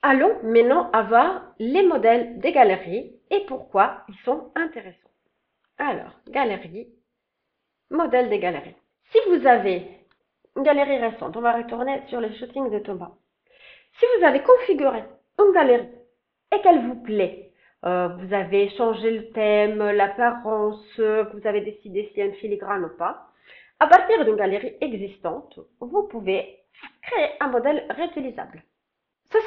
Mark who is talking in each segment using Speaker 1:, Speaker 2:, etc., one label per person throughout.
Speaker 1: Allons maintenant voir les modèles des galeries et pourquoi ils sont intéressants. Alors, galerie, modèle des galeries. Si vous avez une galerie récente, on va retourner sur les shootings de Thomas. Si vous avez configuré une galerie et qu'elle vous plaît, vous avez changé le thème, l'apparence, vous avez décidé s'il y a une filigrane ou pas, à partir d'une galerie existante, vous pouvez créer un modèle réutilisable. Ça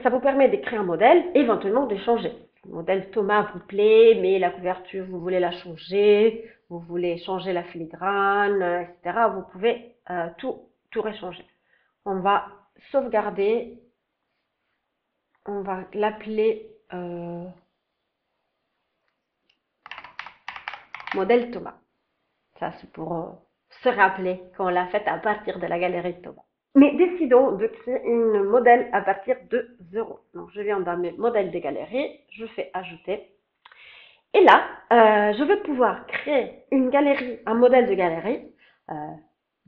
Speaker 1: vous permet de créer un modèle et éventuellement de changer. Le modèle Thomas vous plaît, mais la couverture, vous voulez la changer, vous voulez changer la filigrane, etc. Vous pouvez tout réchanger. On va sauvegarder, on va l'appeler modèle Thomas. Ça, c'est pour se rappeler qu'on l'a fait à partir de la galerie Thomas. Mais décidons de créer un modèle à partir de 0. Donc, je viens dans mes modèles des galeries, je fais ajouter. Et là, je vais pouvoir créer une galerie, un modèle de galerie euh,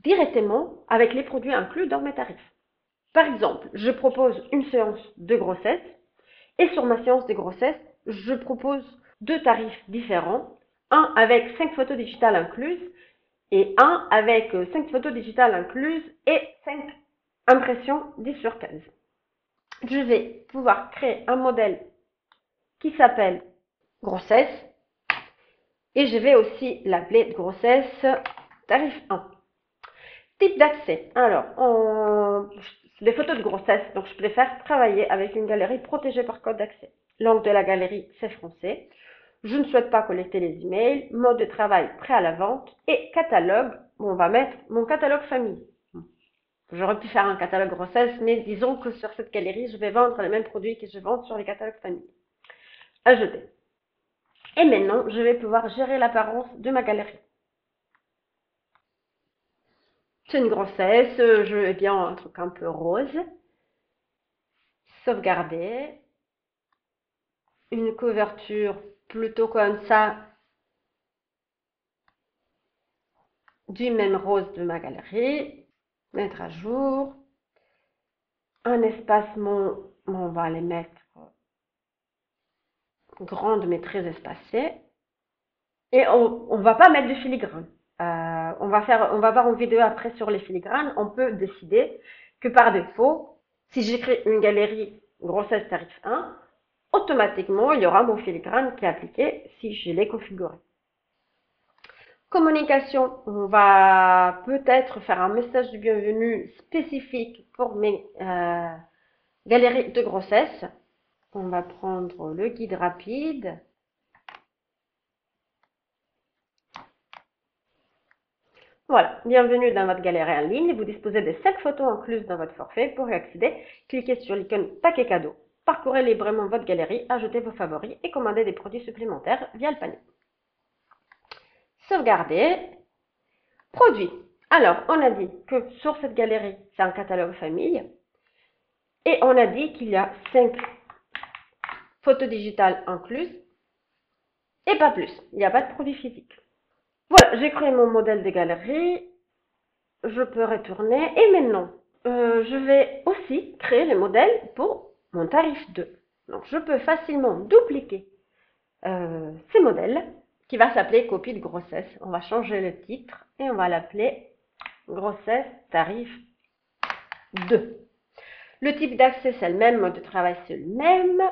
Speaker 1: directement avec les produits inclus dans mes tarifs. Par exemple, je propose une séance de grossesse et sur ma séance de grossesse, je propose deux tarifs différents, un avec 5 photos digitales incluses et un avec 5 photos digitales incluses et 5 impressions 10 sur 15. Je vais pouvoir créer un modèle qui s'appelle grossesse et je vais aussi l'appeler grossesse tarif 1. Type d'accès. Alors, des photos de grossesse, donc je préfère travailler avec une galerie protégée par code d'accès. Langue de la galerie, c'est français. Je ne souhaite pas collecter les emails. Mode de travail prêt à la vente. Et catalogue, bon, on va mettre mon catalogue famille. J'aurais pu faire un catalogue grossesse, mais disons que sur cette galerie, je vais vendre les mêmes produits que je vends sur les catalogues famille. Ajouter. Et maintenant, je vais pouvoir gérer l'apparence de ma galerie. C'est une grossesse, je veux bien un truc un peu rose. Sauvegarder. Une couverture plutôt comme ça, du même rose de ma galerie. Mettre à jour. Un espacement, on va les mettre grandes mais très espacées. Et on va pas mettre de filigrane. On va voir une vidéo après sur les filigranes. On peut décider que par défaut, si j'écris une galerie grossesse tarif 1, automatiquement, il y aura mon filigrane qui est appliqué si je l'ai configuré. Communication, on va peut-être faire un message de bienvenue spécifique pour mes galeries de grossesse. On va prendre le guide rapide. Voilà, bienvenue dans votre galerie en ligne. Vous disposez de 5 photos incluses dans votre forfait. Pour y accéder, cliquez sur l'icône paquet cadeau. Parcourez librement votre galerie, ajoutez vos favoris et commandez des produits supplémentaires via le panier. Sauvegarder. Produits. Alors, on a dit que sur cette galerie, c'est un catalogue famille. Et on a dit qu'il y a 5 photos digitales incluses et pas plus. Il n'y a pas de produit physique. Voilà, j'ai créé mon modèle de galerie. Je peux retourner. Et maintenant, je vais aussi créer le modèle pour mon tarif 2. Donc, je peux facilement dupliquer ces modèles qui va s'appeler copie de grossesse. On va changer le titre et on va l'appeler grossesse tarif 2. Le type d'accès, c'est le même, mode de travail, c'est le même.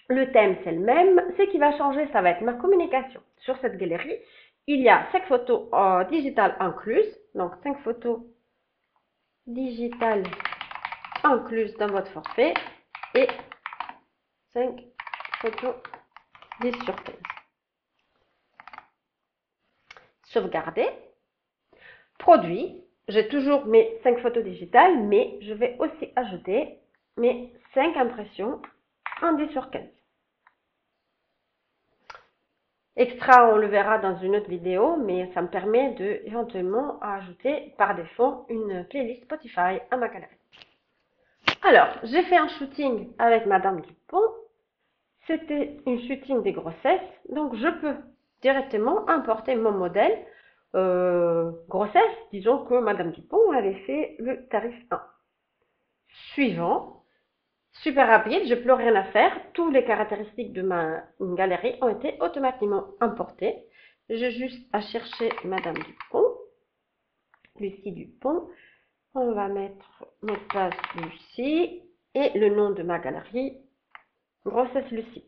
Speaker 1: Le thème, c'est le même. Ce qui va changer, ça va être ma communication. Sur cette galerie, il y a 5 photos digitales incluses. Donc, 5 photos digitales incluses dans votre forfait. Et 5 photos 10 sur 15. Sauvegarder. Produit. J'ai toujours mes 5 photos digitales, mais je vais aussi ajouter mes 5 impressions en 10 sur 15. Extra, on le verra dans une autre vidéo, mais ça me permet de éventuellement ajouter par défaut une playlist Spotify à ma galerie. Alors, j'ai fait un shooting avec Madame Dupont. C'était une shooting des grossesses, donc je peux directement importer mon modèle grossesse. Disons que Madame Dupont avait fait le tarif 1. Suivant, super rapide, je n'ai plus rien à faire. Toutes les caractéristiques de ma galerie ont été automatiquement importées. J'ai juste à chercher Madame Dupont, Lucie Dupont. On va mettre mot de passe Lucie et le nom de ma galerie, grossesse Lucie.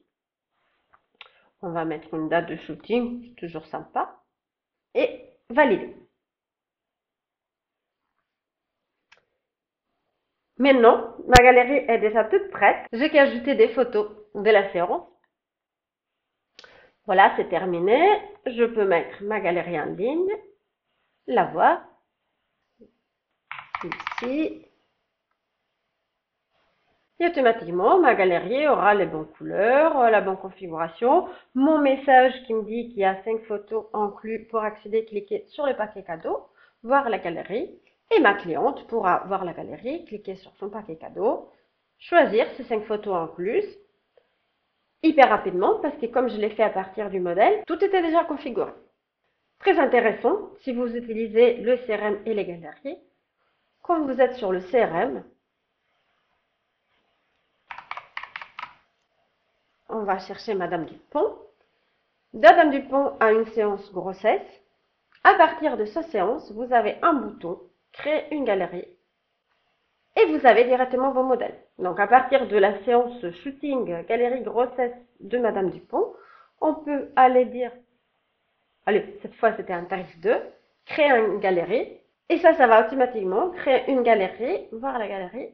Speaker 1: On va mettre une date de shooting, toujours sympa, et valider. Maintenant, ma galerie est déjà toute prête. J'ai qu'à ajouter des photos de la séance. Voilà, c'est terminé. Je peux mettre ma galerie en ligne, la voir, ici. Et automatiquement, ma galerie aura les bonnes couleurs, la bonne configuration. Mon message qui me dit qu'il y a 5 photos inclus. Pour accéder, cliquez sur le paquet cadeau, voir la galerie. Et ma cliente pourra voir la galerie, cliquer sur son paquet cadeau, choisir ces 5 photos incluses hyper rapidement parce que comme je l'ai fait à partir du modèle, tout était déjà configuré. Très intéressant si vous utilisez le CRM et les galeries. Quand vous êtes sur le CRM, on va chercher Madame Dupont. Madame Dupont a une séance grossesse. À partir de cette séance, vous avez un bouton créer une galerie et vous avez directement vos modèles. Donc à partir de la séance shooting galerie grossesse de Madame Dupont, on peut aller dire, allez, cette fois c'était un tarif 2, créer une galerie et ça va automatiquement créer une galerie, voir la galerie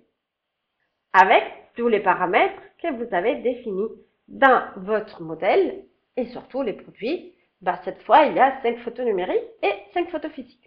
Speaker 1: avec tous les paramètres que vous avez définis dans votre modèle et surtout les produits. Cette fois, il y a 5 photos numériques et 5 photos physiques.